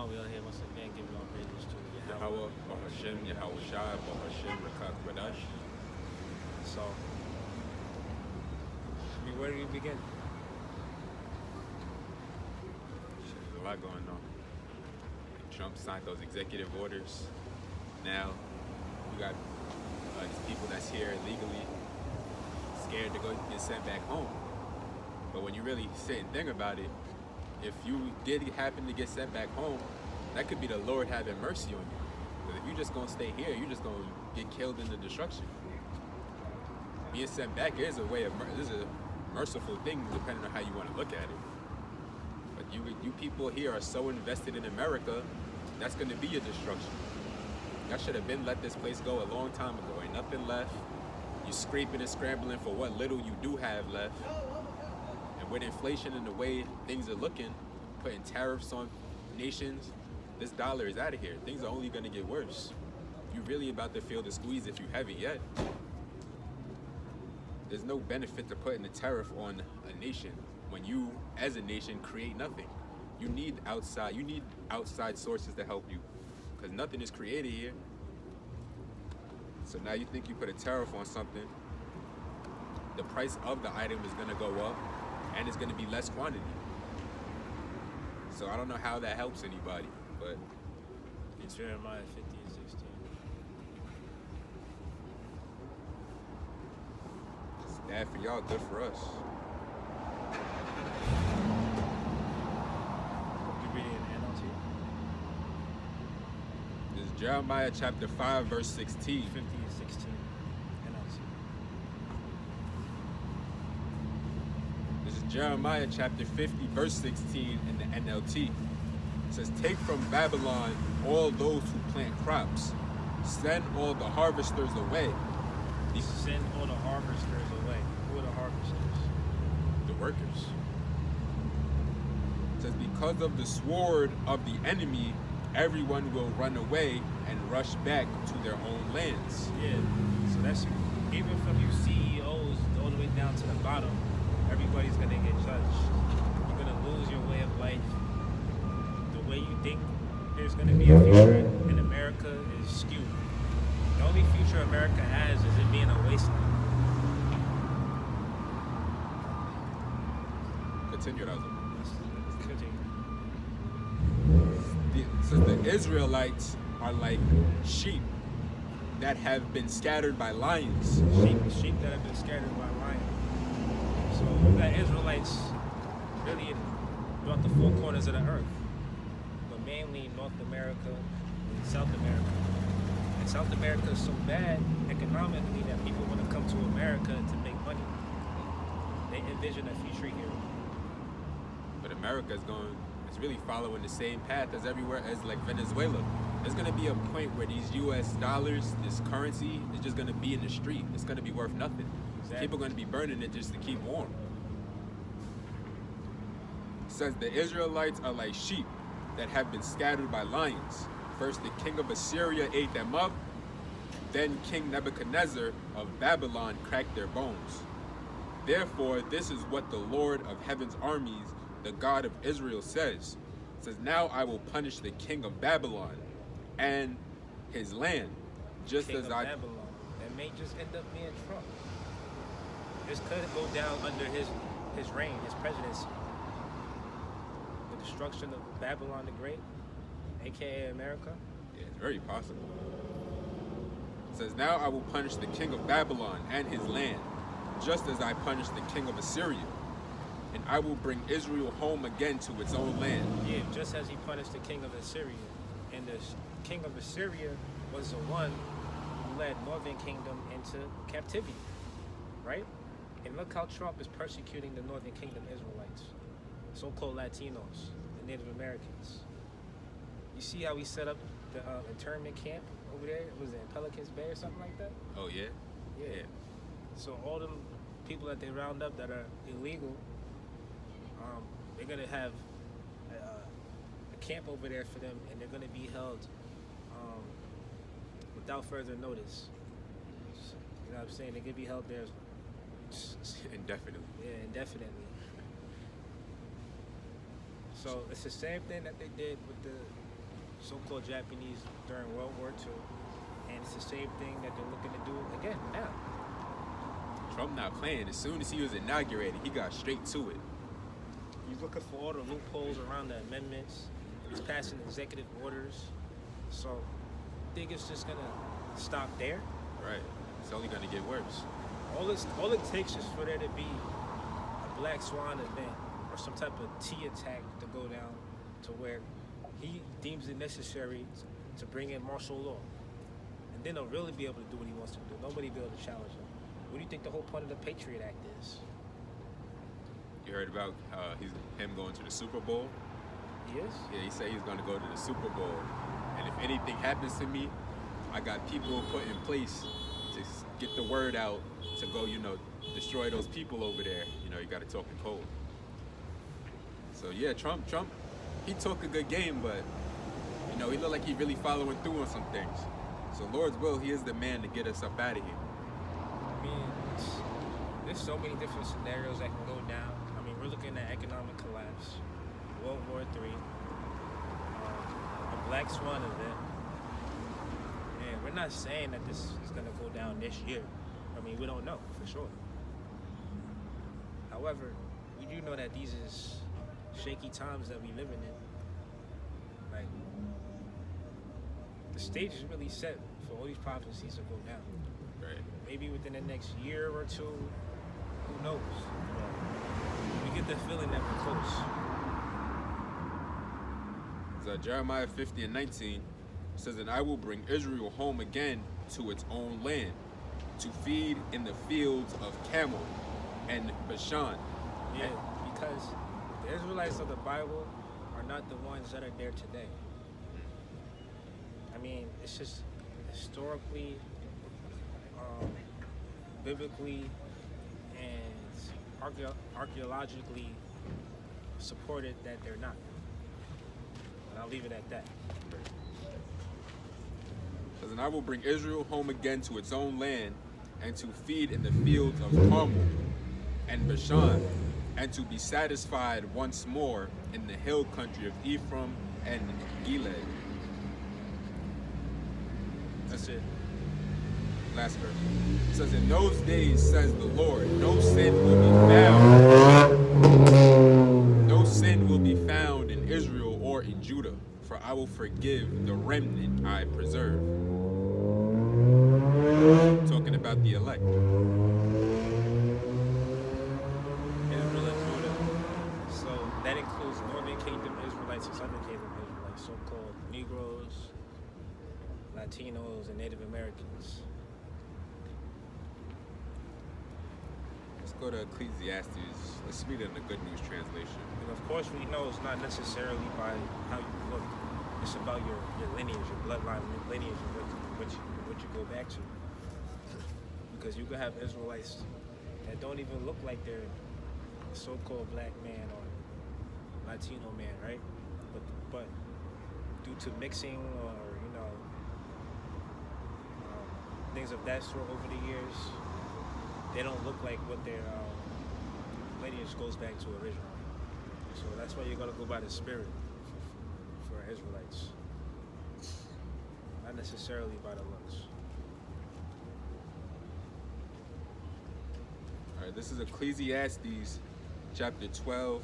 on. We are here once again giving all praises to Yahweh. Yahweh, Bahashem, Yahweh Shai, Bahashem, Rakak Badash. So, where do we begin? There's a lot going on. Trump signed those executive orders. Now, we got these people that's here illegally, scared to go get sent back home. But when you really sit and think about it, if you did happen to get sent back home, that could be the Lord having mercy on you. Because if you're just going to stay here, you're just going to get killed in the destruction. Being sent back is a way of, this is a merciful thing depending on how you want to look at it. But you people here are so invested in America, that's going to be your destruction. Y'all should have been let this place go a long time ago. Ain't nothing left. You scraping and scrambling for what little you do have left. And with inflation and the way things are looking, putting tariffs on nations, this dollar is out of here. Things are only going to get worse. You're really about to feel the squeeze if you haven't yet. There's no benefit to putting a tariff on a nation when you, as a nation, create nothing. You need outside sources to help you, because nothing is created here. So now you think you put a tariff on something, the price of the item is going to go up, and it's going to be less quantity. So I don't know how that helps anybody, but It's Jeremiah 50 and 16. it's bad for y'all, good for us. You reading in NLT? This is Jeremiah chapter 5, verse 16. 50 and 16. NLT. This is Jeremiah chapter 50, verse 16 in the NLT. It says, take from Babylon all those who plant crops. Send all the harvesters away. Send all the harvesters away. Who are the harvesters? The workers. It says, because of the sword of the enemy, everyone will run away and rush back to their own lands. Yeah. So that's even from you CEOs all the way down to the bottom. Everybody's gonna get judged. You're gonna lose your way of life. The way you think there's gonna be a future in America is skewed. The only future America has is it being a wasteland. Continue, Raza. Continue. It says the Israelites are like sheep that have been scattered by lions. Sheep that have been scattered by lions. So we got Israelites really throughout the four corners of the earth, but mainly North America and South America. And South America is so bad economically that people want to come to America to make money. They envision a future here. But America is really following the same path as everywhere as like Venezuela. There's gonna be a point where these US dollars, this currency, is just gonna be in the street. It's gonna be worth nothing. Exactly. People are gonna be burning it just to keep warm. It says the Israelites are like sheep that have been scattered by lions. First the king of Assyria ate them up, then King Nebuchadnezzar of Babylon cracked their bones. Therefore, this is what the Lord of heaven's armies, the God of Israel, says. It says, now I will punish the king of Babylon and his land, just King as of Babylon. That may just end up being Trump. This could go down under his reign, his presidency. The destruction of Babylon the Great, aka America. Yeah, it's very possible. It says, now I will punish the king of Babylon and his land, just as I punished the king of Assyria. And I will bring Israel home again to its own land. Yeah, just as he punished the king of Assyria. And the king of Assyria was the one who led Northern Kingdom into captivity, right? And look how Trump is persecuting the Northern Kingdom Israelites, so-called Latinos, the Native Americans. You see how he set up the internment camp over there? Was it in Pelicans Bay or something like that? Oh, yeah? Yeah. So all them people that they round up that are illegal, they're gonna have a camp over there for them, and they're gonna be held without further notice. You know what I'm saying? They're gonna be held there Indefinitely. yeah, indefinitely. So it's the same thing that they did with the so-called Japanese during World War II, and it's the same thing that they're looking to do again now. Trump not playing. As soon as he was inaugurated, he got straight to it. He's looking for all the loopholes around the amendments. He's passing executive orders. So, I think it's just gonna stop there. Right. It's only gonna get worse. All it takes is for there to be a black swan event or some type of T attack to go down to where he deems it necessary to bring in martial law. And then he'll really be able to do what he wants to do. Nobody will be able to challenge him. What do you think the whole point of the Patriot Act is? You heard about him going to the Super Bowl? He is? Yeah, he said he's gonna go to the Super Bowl. And if anything happens to me, I got people put in place to get the word out to go, destroy those people over there. You gotta talk in code. So yeah, Trump, he took a good game, but he looked like he really following through on some things. So Lord's will, he is the man to get us up out of here. I mean, there's so many different scenarios that can go down. I mean, we're looking at economic collapse, World War III, a Black Swan event. And we're not saying that this is going to go down this year. I mean, we don't know for sure. However, we do know that these is shaky times that we living in. Like, the stage is really set for all these prophecies to go down. Right. Maybe within the next year or two, who knows? We get the feeling that we're close. So Jeremiah 50:19 says, "And I will bring Israel home again to its own land, to feed in the fields of Camel and Bashan." Yeah, because the Israelites of the Bible are not the ones that are there today. I mean, it's just historically, biblically, and archaeologically supported that they're not. And I'll leave it at that. It says, "And I will bring Israel home again to its own land, and to feed in the fields of Carmel and Bashan, and to be satisfied once more in the hill country of Ephraim and Gilead." That's it. Last verse. It says, "In those days, says the Lord, no sin will be found. No sin will be found in Israel or in Judah, for I will forgive the remnant I preserve." Talking about the elect. Israel and Judah. So that includes Northern Kingdom Israelites and Southern Kingdom Israelites, so-called Negroes, Latinos, and Native Americans. Let's go to Ecclesiastes. Let's read it in the Good News translation. And of course, we know it's not necessarily by how you look. It's about your lineage, your bloodline lineage, and what you go back to. Because you can have Israelites that don't even look like they're a so-called black man or Latino man, right? But due to mixing or things of that sort over the years, they don't look like what their lineage goes back to originally. So that's why you gotta go by the spirit for Israelites, not necessarily by the looks. All right, this is Ecclesiastes chapter 12.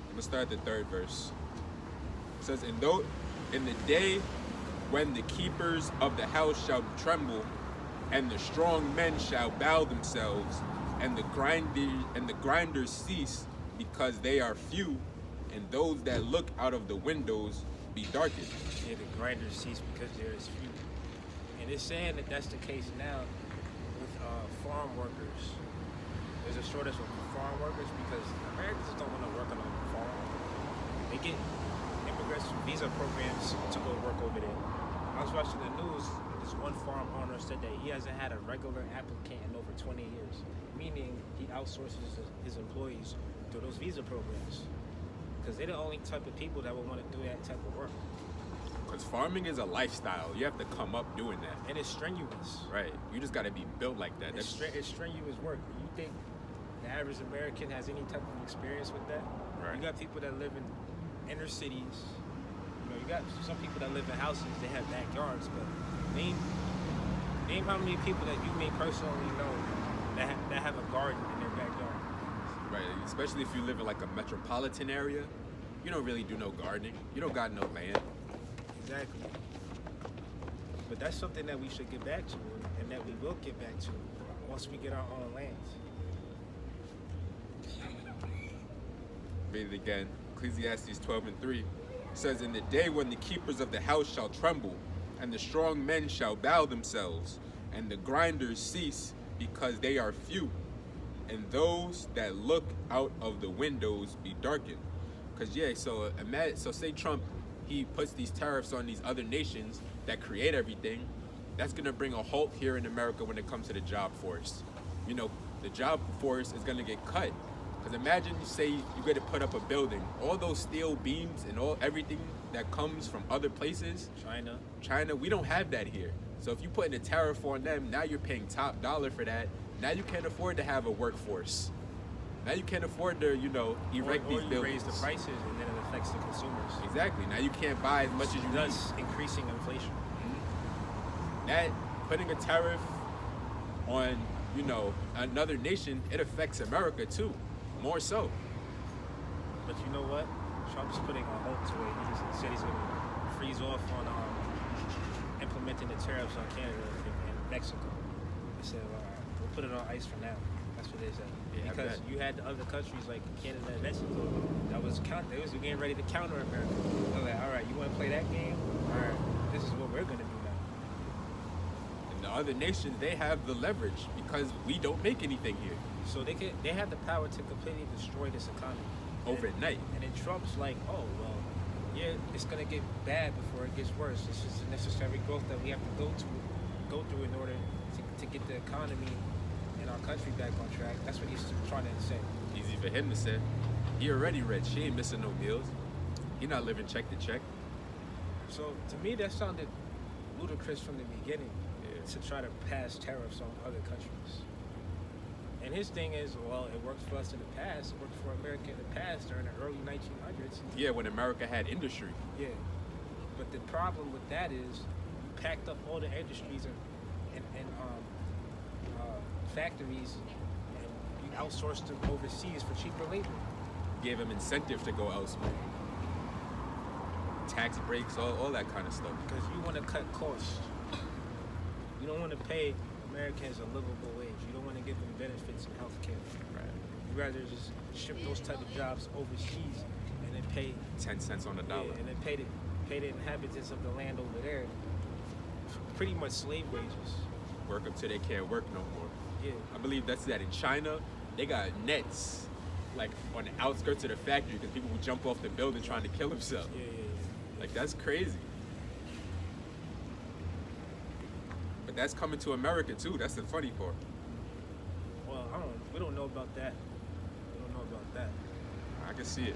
I'm gonna start the 3rd verse. It says, in the day when the keepers of the house shall tremble, and the strong men shall bow themselves, and the grinders cease, because they are few, and those that look out of the windows be darkened. Yeah, the grinders cease because there is few. And it's saying that that's the case now with farm workers. There's a shortage of farm workers because Americans don't want to work on a farm. They get immigrants visa programs to go work over there. I was watching the news, and this one farm owner said that he hasn't had a regular applicant in over 20 years, meaning he outsources his employees to those visa programs because they're the only type of people that would want to do that type of work. Because farming is a lifestyle. You have to come up doing that. And it's strenuous. Right. You just got to be built like that. It's strenuous work. You think the average American has any type of experience with that? Right. You got people that live in inner cities. You got some people that live in houses. They have backyards, but name how many people that you may personally know that have a garden in their backyard. Right. Especially if you live in like a metropolitan area, you don't really do no gardening. You don't got no land. Exactly. But that's something that we should get back to, and that we will get back to once we get our own lands. Read it again. Ecclesiastes 12:3 says, "In the day when the keepers of the house shall tremble, and the strong men shall bow themselves, and the grinders cease because they are few, and those that look out of the windows be darkened." Because so say Trump, he puts these tariffs on these other nations that create everything. That's gonna bring a halt here in America when it comes to the job force. The job force is gonna get cut. Because imagine you say you get to put up a building, all those steel beams and everything that comes from other places. China, we don't have that here. So if you put in a tariff on them, now you're paying top dollar for that. Now you can't afford to have a workforce. Now you can't afford to, erect these buildings. Raise the prices, and then it affects the consumers. Exactly. Now you can't buy as much as you need. Thus increasing inflation. Mm-hmm. That putting a tariff on, another nation, it affects America too. More so. But you know what? Trump's putting a halt to it. He said he's going to freeze off on implementing the tariffs on Canada and Mexico. He said, we'll put it on ice for now. That's what they said. Yeah, because you had the other countries like Canada and Mexico that was getting ready to counter America. They're like, all right, you want to play that game? All right, this is what we're going to do now. And the other nations, they have the leverage because we don't make anything here. So they have the power to completely destroy this economy overnight. And then Trump's like, oh well, yeah, it's gonna get bad before it gets worse. This is the necessary growth that we have to go through in order to get the economy and our country back on track. That's what he's trying to say. Easy for him to say. He already rich. He ain't missing no meals. He not living check to check. So to me, that sounded ludicrous from the beginning. To try to pass tariffs on other countries. And his thing is, well, it worked for us in the past. It worked for America in the past during the early 1900s. Yeah, when America had industry. Yeah. But the problem with that is you packed up all the industries and factories and you outsourced them overseas for cheaper labor. Gave them incentive to go elsewhere. Tax breaks, all that kind of stuff. Because you want to cut costs. You don't want to pay Americans a livable wage. You don't want to give them benefits and health care. Right. You'd rather just ship those type of jobs overseas and then pay 10 cents on the dollar. Yeah, and then pay the inhabitants of the land over there pretty much slave wages. Work them till they can't work no more. Yeah. I believe that's that in China. They got nets like on the outskirts of the factory because people would jump off the building trying to kill themselves. Yeah. Like that's crazy. But that's coming to America too. That's the funny part. Well, we don't know about that. I can see it.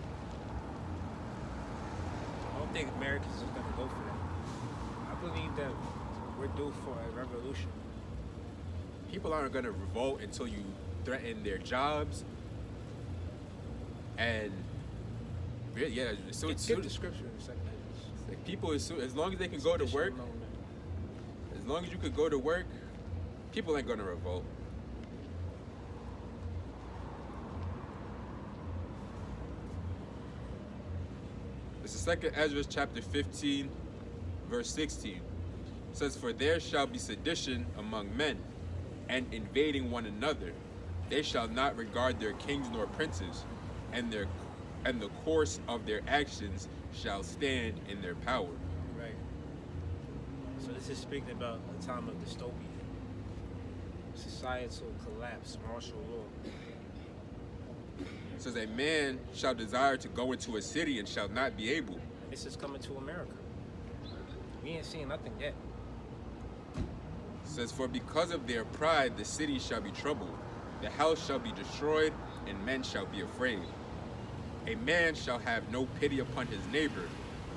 I don't think Americans is going to go for that. I believe that we're due for a revolution. People aren't going to revolt until you threaten their jobs. And so Get the scripture in a second. like people, as long as they can go to work, as long as you could go to work, people ain't going to revolt. It's the second Ezra chapter 15, verse 16. It says, "For there shall be sedition among men, and invading one another. They shall not regard their kings nor princes, and the course of their actions shall stand in their power." Right. So this is speaking about a time of dystopia, societal collapse, martial law. It says, "A man shall desire to go into a city and shall not be able." This is coming to America. We ain't seeing nothing yet. It says, "For because of their pride the city shall be troubled, the house shall be destroyed, and men shall be afraid. A man shall have no pity upon his neighbor,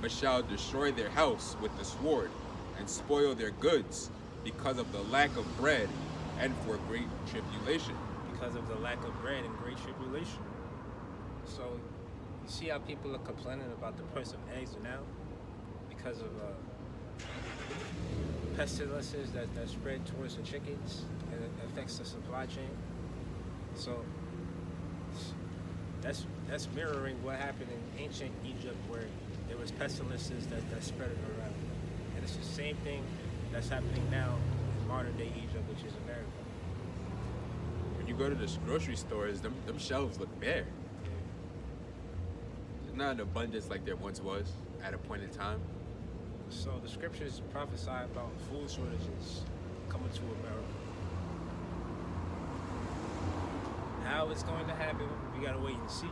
but shall destroy their house with the sword, and spoil their goods, because of the lack of bread, and for great tribulation." Because of the lack of bread and great tribulation. So You see how people are complaining about the price of eggs now because of pestilences that spread towards the chickens and it affects the supply chain. So that's mirroring what happened in ancient Egypt, where there was pestilences that spread it around, and it's the same thing that's happening now in modern day Egypt, which is America. When you go to the grocery stores, them shelves look bare. There's not an abundance like there once was at a point in time. So the scriptures prophesy about food shortages coming to America. How it's going to happen, we gotta wait and see.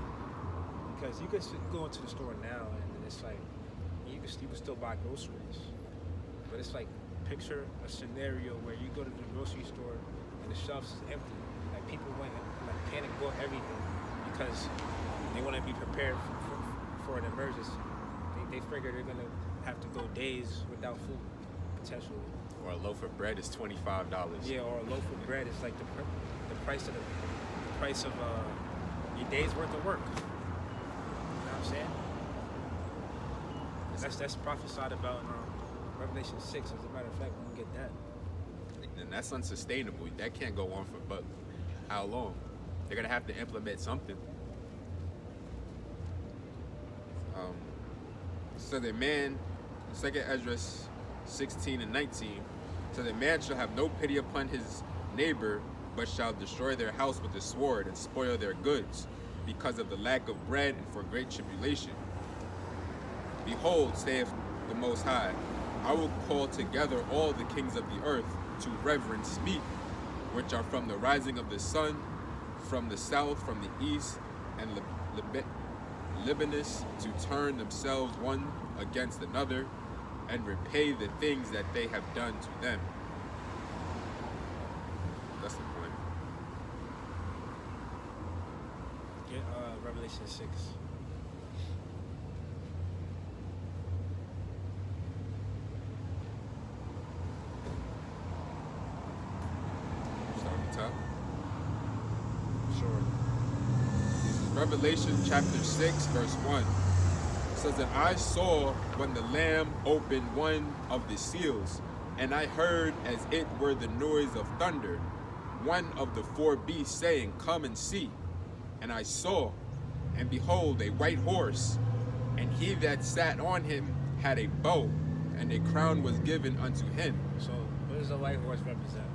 Because you can go into the store now, and it's like you can still buy groceries, but it's like picture a scenario where you go to the grocery store and the shelves is empty. Like people went and like panic bought everything because they want to be prepared for an emergency. They figure they're gonna have to go days without food potentially. Or a loaf of bread is $25. Yeah, or a loaf of bread is like the price of your day's worth of work. You know what I'm saying? That's prophesied about in Revelation 6. As a matter of fact, we can get that. And that's unsustainable. That can't go on for but how long? They're gonna have to implement something. So the man, 2nd Ezra 16 and 19, so the man shall have no pity upon his neighbor, but shall destroy their house with the sword and spoil their goods, because of the lack of bread and for great tribulation. Behold, saith the Most High, I will call together all the kings of the earth to reverence me, which are from the rising of the sun, from the south, from the east, and Libanus, to turn themselves one against another, and repay the things that they have done to them. That's the point. Get Revelation 6. Start at the top. Sure. This is Revelation chapter 6, verse 1. It says, and I saw when the Lamb opened one of the seals, and I heard as it were the noise of thunder, one of the 4 beasts saying, come and see. And I saw, and behold, a white horse, and he that sat on him had a bow, and a crown was given unto him. So, what does the white horse represent?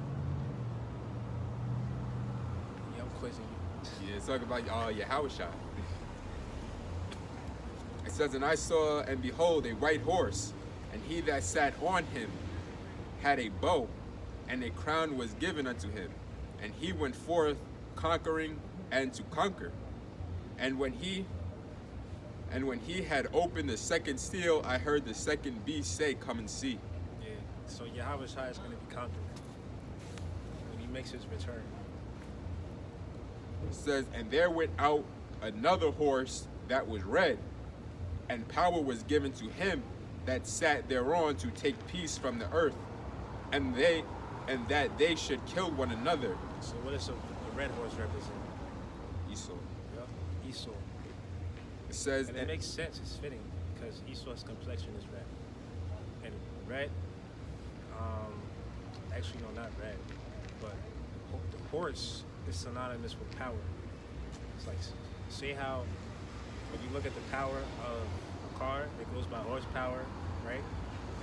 Yeah, I'm quizzing you. Yeah, it's talking about Yahushua. It says, and I saw, and behold, a white horse, and he that sat on him had a bow, and a crown was given unto him. And he went forth conquering and to conquer. And when he had opened the 2nd seal, I heard the 2nd beast say, come and see. Yeah. So Yahushua is going to be conquering when he makes his return. It says, and there went out another horse that was red, and power was given to him that sat thereon to take peace from the earth, and that they should kill one another. So what does the red horse represent? Esau. Yep. Esau. It says, And it makes sense, it's fitting, because Esau's complexion is red. And red, actually no, not red, but the horse is synonymous with power. It's like, see how when you look at the power of a car, it goes by horsepower, right?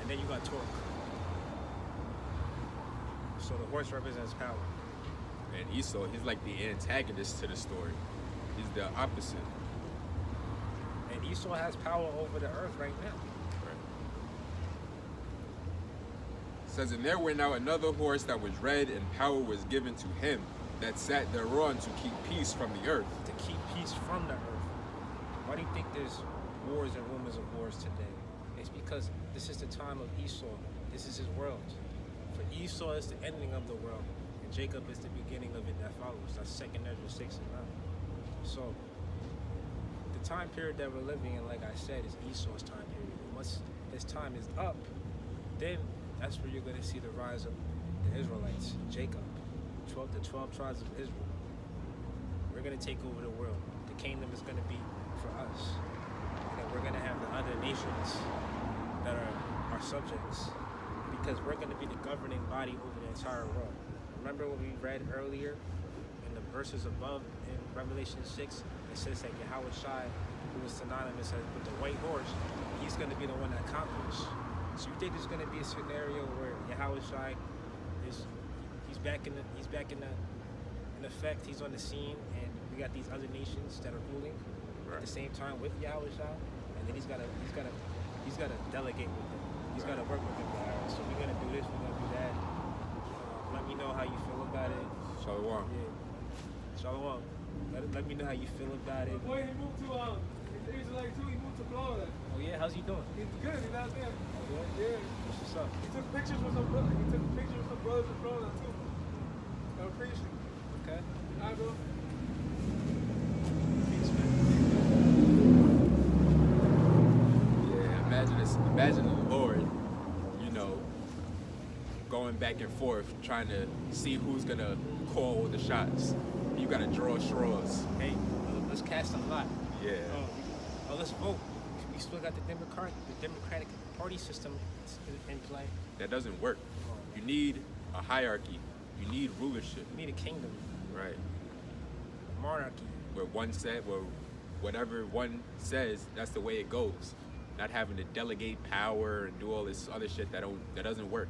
And then you got torque. So the horse represents power. and Esau, he's like the antagonist to the story. He's the opposite. And Esau has power over the earth right now. It says, and there went out another horse that was red, and power was given to him that sat thereon to keep peace from the earth. To keep peace from the earth. Why do you think there's wars and rumors of wars today? It's because this is the time of Esau. This is his world. For Esau is the ending of the world, and Jacob is the beginning of it that follows. That's 2nd Ezra 6 and 9. So the time period that we're living in, like I said, is Esau's time period. And once his time is up, then that's where you're going to see the rise of the Israelites, Jacob, the 12 tribes of Israel. We're going to take over the world. The kingdom is going to be for us. And then we're gonna have the other nations that are our subjects, because we're gonna be the governing body over the entire world. Remember what we read earlier in the verses above in Revelation 6? It says that Yahweh Shai, who is synonymous with the white horse, he's gonna be the one that conquers. So you think there's gonna be a scenario where Yahweh Shai he's back in effect, he's on the scene, and we got these other nations that are ruling at the same time with Yahweh Shai, and then he's gotta delegate with them. He's gotta work with them. So we're gonna do this, we're gonna do that. Let me know how you feel about it. Shalom. Yeah. Shalom. Let me know how you feel about it. Boy, he moved to he's like too. He moved to Florida. Oh yeah, how's he doing? He's good. He's out there. Oh, Yeah. What's up? He took pictures with some brothers. He took pictures with some brothers in Florida too. I appreciate it. Okay. I go. Peace, man. Yeah, imagine the Lord, going back and forth, trying to see who's gonna call the shots. You gotta draw straws. Hey, let's cast a lot. Yeah. Oh, let's vote. We still got the Democratic Party system in play. That doesn't work. You need a hierarchy. You need rulership. We need a kingdom, Right. a monarchy. Where whatever one says, that's the way it goes. Not having to delegate power and do all this other shit that doesn't work.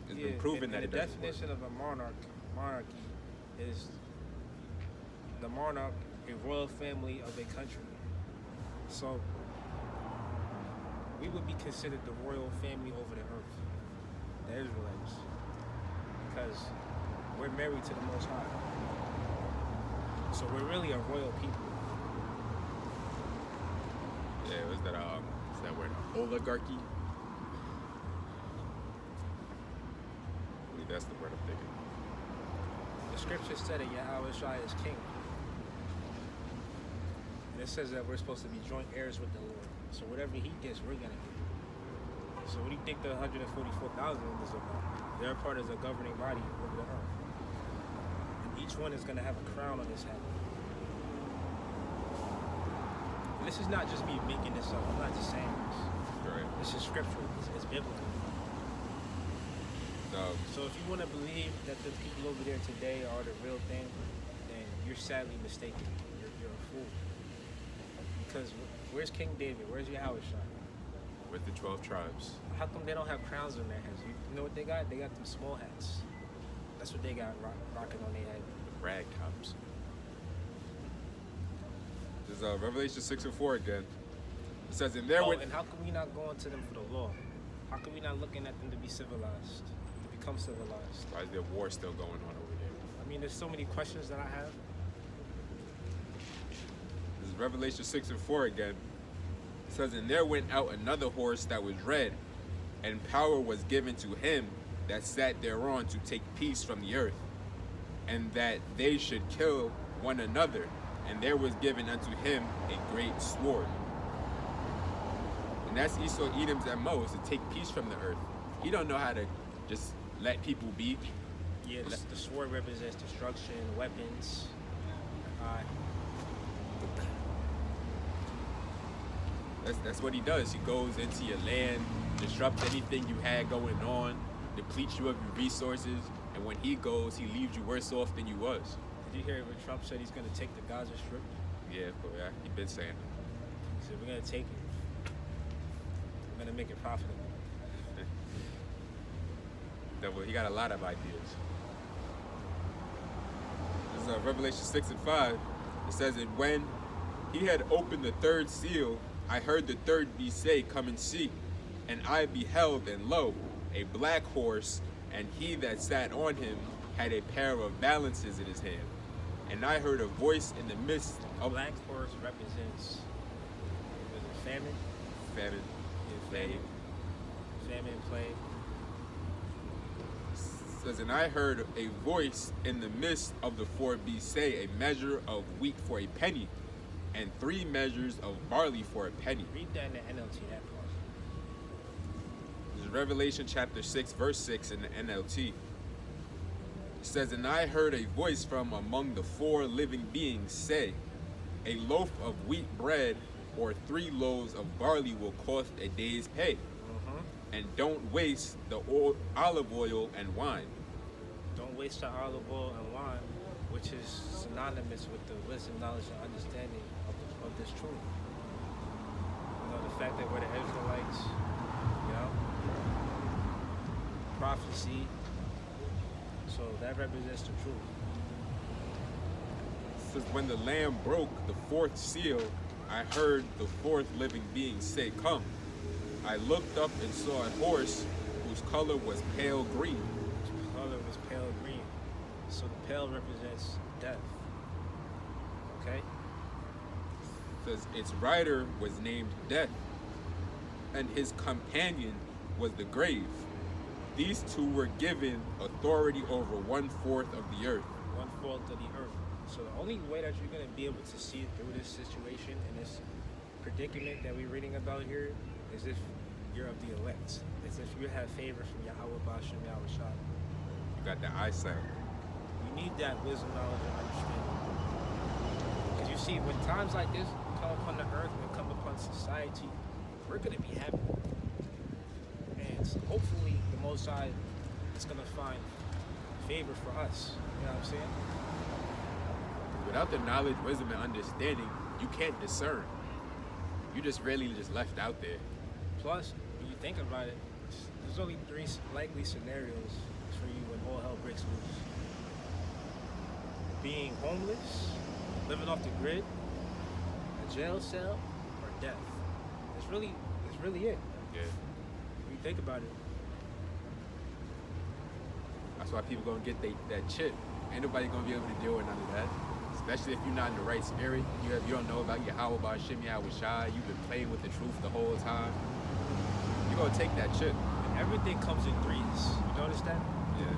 It's been proven that it the doesn't work. definition of a monarchy is the monarch, a royal family of a country. So we would be considered the royal family over the earth, the Israelites, because we're married to the Most High. So we're really a royal people. Yeah, was that word? Oligarchy? I believe that's the word I'm thinking. The scripture said that Yahweh Shai is king. And it says that we're supposed to be joint heirs with the Lord. So whatever he gets, we're gonna get. So what do you think the 144,000 is about? Their part is a governing body over the earth. And each one is gonna have a crown on his head. And this is not just me making this up. I'm not just saying this. Right. This is scriptural. It's biblical. So if you want to believe that the people over there today are the real thing, then you're sadly mistaken. You're a fool. Because where's King David? Where's Yahweh Shai? With the 12 tribes. How come they don't have crowns on their heads? You know what they got? They got them small hats. That's what they got rocking on their head. The rag tops. This is Revelation 6:4 again. It says, "And there and how come we not going to them for the law? How come we not looking at them to be civilized, to become civilized? Why is there war still going on over there?" I mean, there's so many questions that I have. This is Revelation 6:4 again. It says, "And there went out another horse that was red, and power was given to him that sat thereon to take peace from the earth, and that they should kill one another. And there was given unto him a great sword." And that's Esau Edom's MO, is to take peace from the earth. He don't know how to just let people be. Yeah, the sword represents destruction, weapons. That's what he does. He goes into your land, disrupts anything you had going on, depletes you of your resources, and when he goes, he leaves you worse off than you was. Did you hear when Trump said he's going to take the Gaza Strip? Yeah, but yeah, he been saying it. He said, we're going to take it. We're going to make it profitable. He got a lot of ideas. This is Revelation 6:5. It says, "And when he had opened the third seal, I heard the third beast say, Come and see. And I beheld, and lo, a black horse, and he that sat on him had a pair of balances in his hand. And I heard a voice in the midst of..." Black horse represents famine. Famine. Yeah, famine, plague. It says, "And I heard a voice in the midst of the four beasts say, A measure of wheat for a penny, and 3 measures of barley for a penny." Read that in the NLT, that part. This is Revelation chapter 6, verse 6 in the NLT. It says, "And I heard a voice from among the 4 living beings say, A loaf of wheat bread or 3 loaves of barley will cost a day's pay. And don't waste the olive oil and wine. Don't waste your olive oil and wine, which is synonymous with the wisdom, knowledge, and understanding of this truth. You know, the fact that we're the Israelites, you know, prophecy, so that represents the truth. It says, when the Lamb broke the 4th seal, I heard the 4th living being say, come. I looked up and saw a horse whose color was pale green. Its color was pale green. So the pale represents death. Okay? It says its rider was named Death, and his companion was the grave. These two were given authority over 1/4 of the earth. 1/4 of the earth. So the only way that you're going to be able to see through this situation and this predicament that we're reading about here is if you're of the elect. It's if you have favor from Yahweh Bashem Yahweh Shah. You got the eyesight. You need that wisdom, knowledge, and understanding. Because you see, when times like this come upon the earth and come upon society, we're going to be happy. And so hopefully the Most High is going to find favor for us. You know what I'm saying? Without the knowledge, wisdom, and understanding, you can't discern. You just really just left out there. Plus, when you think about it, there's only 3 likely scenarios for you when all hell breaks loose. Being homeless, living off the grid, a jail cell, or death. It's really it. Yeah. When you think about it. That's why people gonna get that chip. Ain't nobody gonna be able to deal with none of that. Especially if you're not in the right spirit. You don't know about Yahweh Bashem Yahweh Shai. You've been playing with the truth the whole time. You're gonna take that chip. And everything comes in 3s. You notice that? Yeah.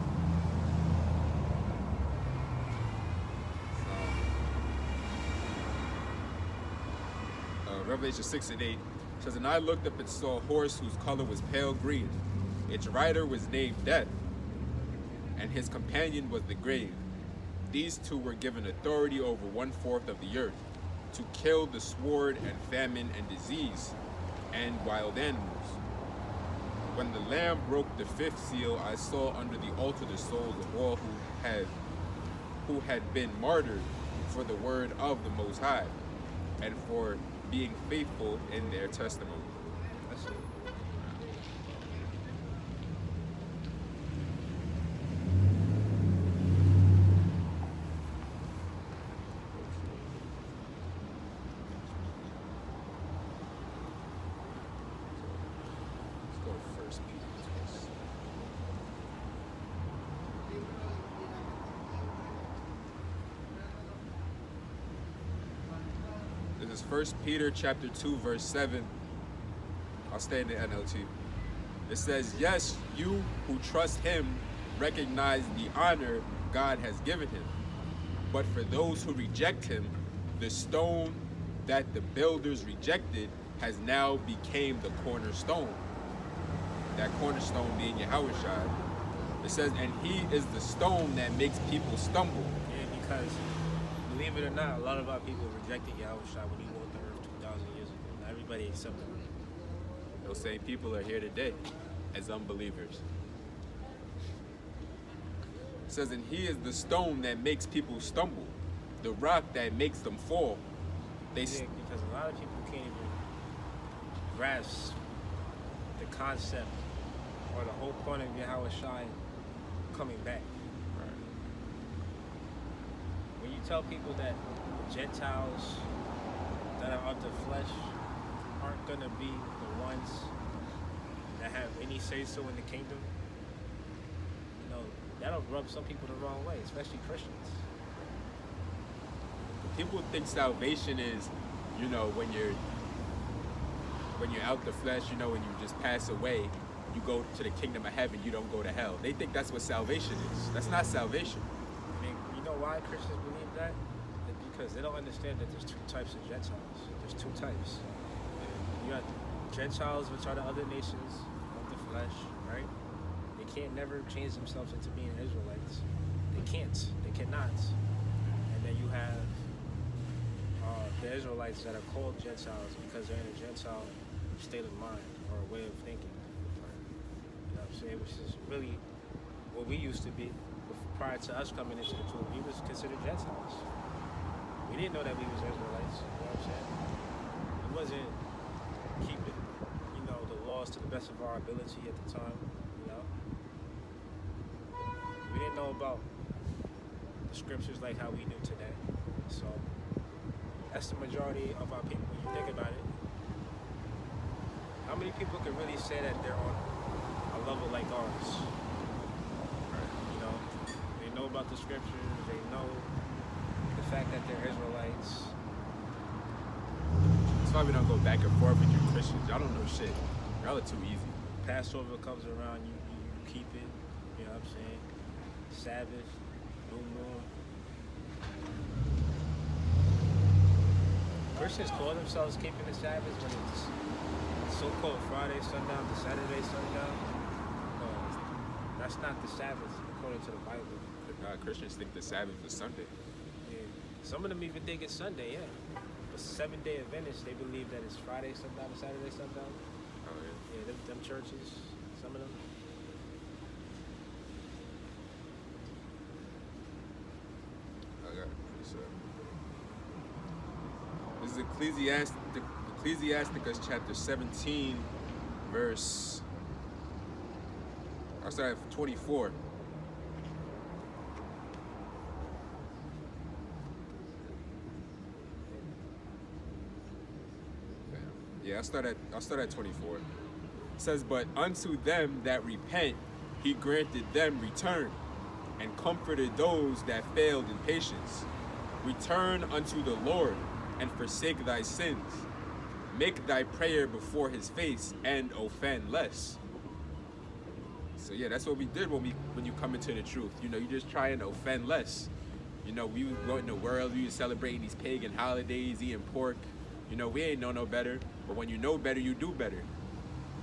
Revelation 6:8 says, and I looked up and saw a horse whose color was pale green. Its rider was named Death, and his companion was the grave. These two were given authority over 1/4 of the earth, to kill the sword and famine and disease and wild animals. When the Lamb broke the 5th seal, I saw under the altar the souls of all who had been martyred for the word of the Most High, and for being faithful in their testimony. That's it. Let's go to 1 Peter. This is 1 Peter chapter 2, verse 7. I'll stay in the NLT. It says, yes, you who trust him recognize the honor God has given him. But for those who reject him, the stone that the builders rejected has now became the cornerstone. That cornerstone being Yahushua. It says, and he is the stone that makes people stumble. Yeah, because believe it or not, a lot of our people rejected Yahushua when he walked the earth 2,000 years ago. Not everybody accepted him. Those same people are here today as unbelievers. It says, and he is the stone that makes people stumble, the rock that makes them fall. Because a lot of people can't even grasp the concept or the whole point of Yahushua coming back. When you tell people that Gentiles that are of the flesh aren't going to be the ones that have any say-so in the kingdom, you know, that'll rub some people the wrong way, especially Christians. People think salvation is, you know, when you're out the flesh, you know, when you just pass away, you go to the kingdom of heaven, you don't go to hell. They think that's what salvation is. That's not salvation. I mean, you know why Christians believe that? It's because they don't understand that there's 2 types of Gentiles. There's 2 types. You got Gentiles, which are the other nations of the flesh, right? They can't never change themselves into being Israelites. They can't. They cannot. And then you have the Israelites that are called Gentiles because they're in a Gentile state of mind or a way of thinking. You know what I'm saying? Which is really what we used to be prior to us coming into the truth. We was considered Gentiles. We didn't know that we was Israelites. You know what I'm saying? It wasn't keeping, the laws to the best of our ability at the time. We didn't know about the scriptures like how we do today. So that's the majority of our people when you think about it. How many people can really say that they're on a level like ours? They know about the scriptures, they know the fact that they're Israelites. That's why we don't go back and forth with you Christians. Y'all don't know shit. Y'all are too easy. Passover comes around, you keep it, you know what I'm saying? Sabbath, new moon. Christians call themselves keeping the Sabbath when it's so-called Friday sundown to Saturday sundown. No, that's not the Sabbath according to the Bible. Christians think the Sabbath is Sunday. Yeah. Some of them even think it's Sunday, yeah. But 7-day Adventists, they believe that it's Friday sundown to Saturday sundown. Oh, yeah. Yeah, them churches, some of them. This is Ecclesiasticus chapter 17, verse. I'll start at 24. Yeah, I'll start at 24. It says, "But unto them that repent, he granted them return, and comforted those that failed in patience. Return unto the Lord, and forsake thy sins. Make thy prayer before his face, and offend less." So yeah, that's what we did when you come into the truth. You just try and offend less. We was going in the world, we was celebrating these pagan holidays, eating pork. We ain't know no better. But when you know better, you do better.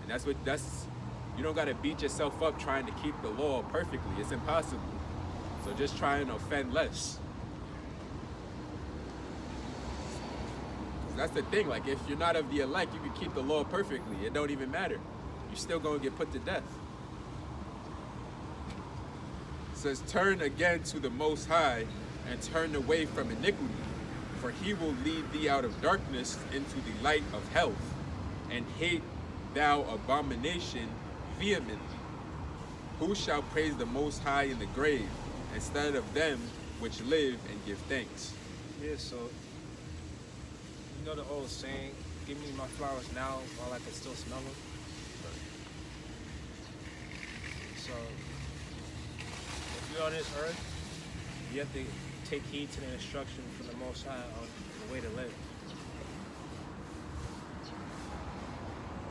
And you don't gotta beat yourself up trying to keep the law perfectly. It's impossible. So just try and offend less. That's the thing, like if you're not of the elect, you can keep the law perfectly. It don't even matter. You're still gonna get put to death. It says, "Turn again to the Most High, and turn away from iniquity. For he will lead thee out of darkness into the light of health, and hate thou abomination vehemently. Who shall praise the Most High in the grave, instead of them which live and give thanks?" Yeah, so the old saying, "Give me my flowers now while I can still smell them." So if you're on this earth, you have to take heed to the instruction from the Most High on the way to live.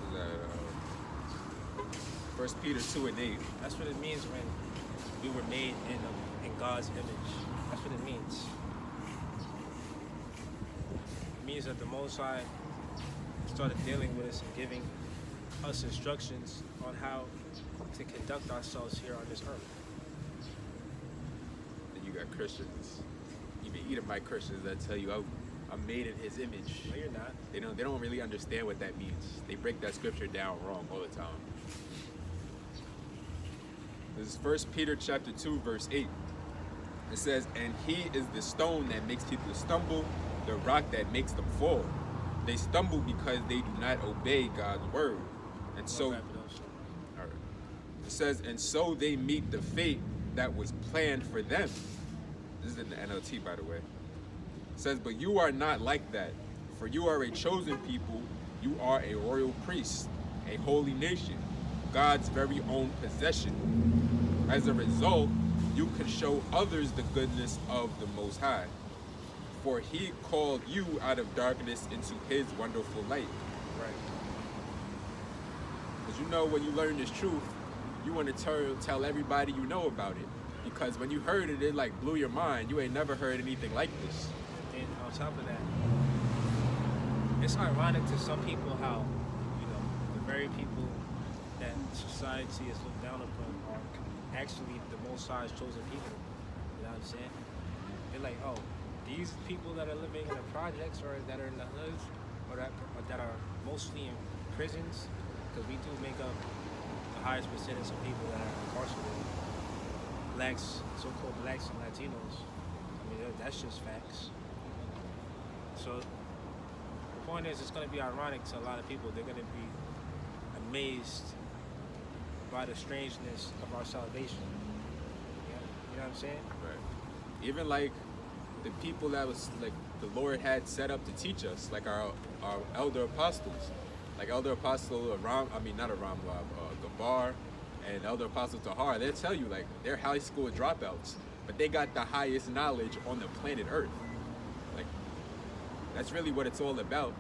Is that 1 Peter 2:8? That's what it means when we were made in God's image. That's what it means. It means that the Most High started dealing with us and giving us instructions on how to conduct ourselves here on this earth. And you got Christians, even Edomite Christians, that tell you, I'm made in his image. No, you're not. They don't really understand what that means. They break that scripture down wrong all the time. This is 1 Peter chapter 2, verse 8. It says, "And he is the stone that makes people stumble, the rock that makes them fall. They stumble because they do not obey God's word. And so, all right. It says, and so they meet the fate that was planned for them." This is in the NLT, by the way. It says, "But you are not like that, for you are a chosen people, you are a royal priest, a holy nation, God's very own possession. As a result, you can show others the goodness of the Most High. For he called you out of darkness into his wonderful light." Right. Because when you learn this truth, you want to tell everybody you know about it. Because when you heard it, it like blew your mind. You ain't never heard anything like this. And on top of that, it's ironic to some people how, the very people that society is looked down upon are actually the Most High's chosen people. You know what I'm saying? They're like, oh, these people that are living in the projects or that are in the hoods or that are mostly in prisons, because we do make up the highest percentage of people that are incarcerated, blacks, so-called blacks and Latinos. I mean, that's just facts. So the point is, it's going to be ironic to a lot of people. They're going to be amazed by the strangeness of our salvation. You know what I'm saying? Right. Even like the people that was like the Lord had set up to teach us, like our elder apostles, like Elder Apostle Gabar and Elder Apostle Tahar. They'll tell you like they're high school dropouts, but they got the highest knowledge on the planet Earth. Like that's really what it's all about.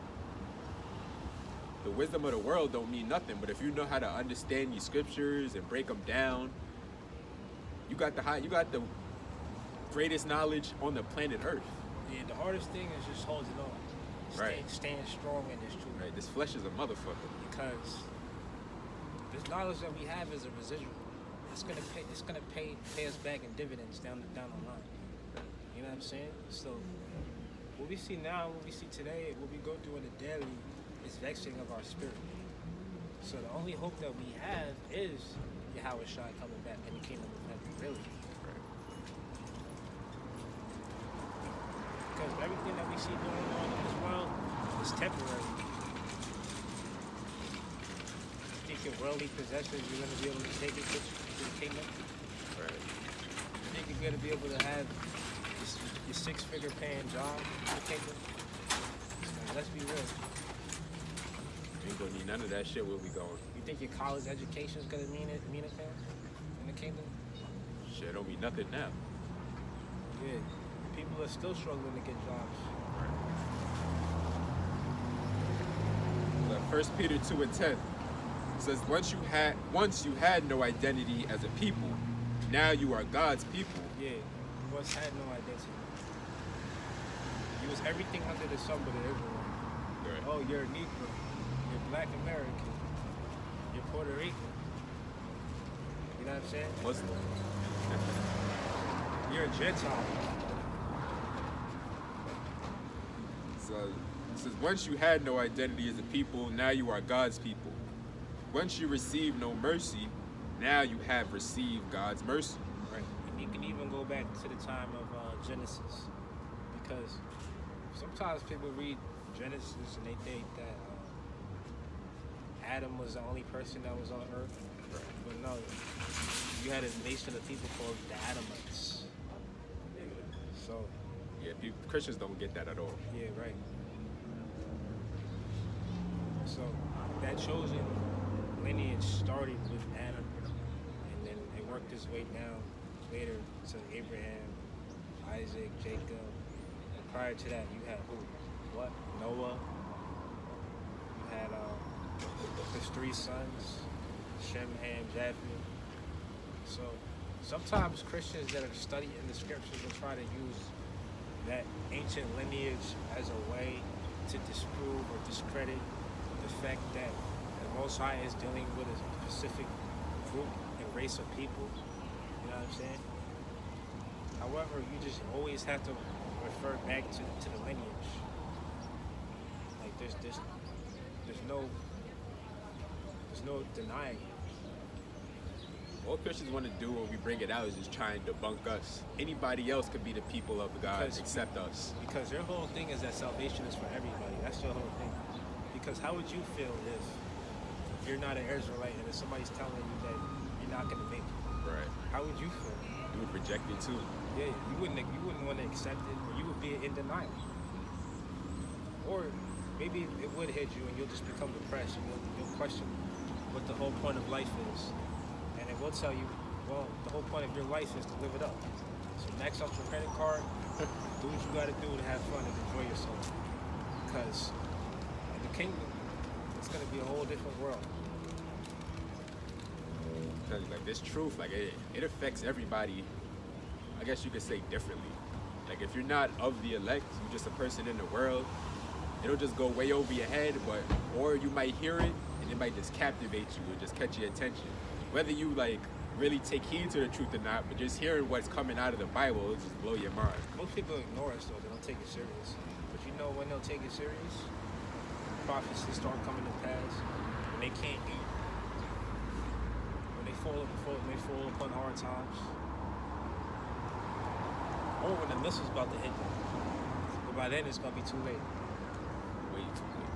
The wisdom of the world don't mean nothing, but if you know how to understand these scriptures and break them down, you got the greatest knowledge on the planet Earth. Yeah, the hardest thing is just holding on. Right. Staying strong in this truth. Right. This flesh is a motherfucker. Because this knowledge that we have is a residual. It's gonna pay us back in dividends down the line. You know what I'm saying? So what we see now, what we see today, what we go through in the daily is vexing of our spirit. So the only hope that we have is Yahweh Shai coming back in the kingdom of heaven, really. Because everything that we see going on in this world is temporary. You think your worldly possessions, you're going to be able to take it with you to the kingdom? Right. You think you're going to be able to have your six-figure paying job in the kingdom? Let's be real. You ain't gonna need none of that shit where we going. You think your college education is going to mean anything in the kingdom? Shit don't mean nothing now. Yeah. People are still struggling to get jobs. Like 1 Peter 2:10 says, once you had no identity as a people, now you are God's people. Yeah, once had no identity. You was everything under the sun but everyone. Right. Oh, you're a Negro. You're Black American. You're Puerto Rican. You know what I'm saying? Muslim. You're a Gentile. So it says, once you had no identity as a people, now you are God's people. Once you received no mercy, now you have received God's mercy. Right. And you can even go back to the time of Genesis, because sometimes people read Genesis and they think that Adam was the only person that was on earth. Right. But no, you had a nation of people called the Adamites. So, Yeah, Christians don't get that at all. yeah, right. So, that chosen lineage started with Adam, and then it worked its way down later to Abraham, Isaac, Jacob. And prior to that, you had who? What? Noah. You had his three sons, Shem, Ham, Japheth. So sometimes Christians that are studying the scriptures will try to use that ancient lineage as a way to disprove or discredit the fact that the Most High is dealing with a specific group and race of people. You know what I'm saying? However, you just always have to refer back to the lineage. Like there's no denying it. All Christians want to do when we bring it out is just try and debunk us. Anybody else could be the people of God except us. Because their whole thing is that salvation is for everybody. That's their whole thing. Because how would you feel if you're not an Israelite and if somebody's telling you that you're not going to make it? Right. How would you feel? You would reject it too. Yeah, you wouldn't want to accept it, or you would be in denial. Or maybe it would hit you and you'll just become depressed and you'll question what the whole point of life is. And it will tell you, well, the whole point of your life is to live it up. So max out your credit card, do what you gotta do to have fun and enjoy yourself. Because in the kingdom, it's gonna be a whole different world. Because like this truth, like it affects everybody. I guess you could say differently. Like if you're not of the elect, you're just a person in the world. It'll just go way over your head, or you might hear it and it might just captivate you or just catch your attention. Whether you like really take heed to the truth or not, but just hearing what's coming out of the Bible will just blow your mind. Most people ignore us though, they don't take it serious. But you know when they'll take it serious? Prophecies start coming to pass when they can't eat. When they fall upon hard times. Or when the missile's about to hit them. But by then it's gonna be too late. Way too late.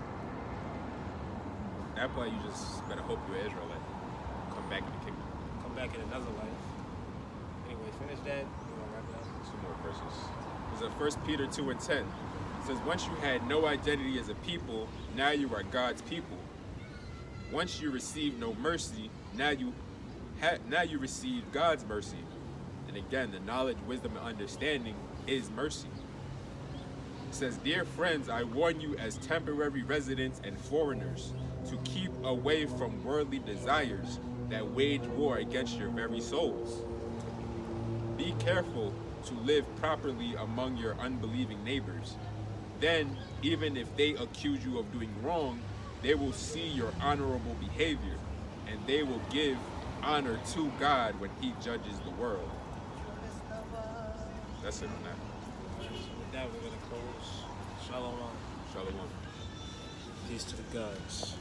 At that point, you just better hope you're Israelite. Come back in the kingdom. Come back in another life. Anyway, finish that. We're gonna wrap it up. Two more verses. There's a 1 Peter 2 and 10. It says, once you had no identity as a people, now you are God's people. Once you received no mercy, now you receive God's mercy. And again, the knowledge, wisdom, and understanding is mercy. It says, dear friends, I warn you as temporary residents and foreigners to keep away from worldly desires that wage war against your very souls. Be careful to live properly among your unbelieving neighbors. Then, even if they accuse you of doing wrong, they will see your honorable behavior, and they will give honor to God when He judges the world. That's it on that. With that, we're gonna close. Shalom. Shalom. Peace to the gods.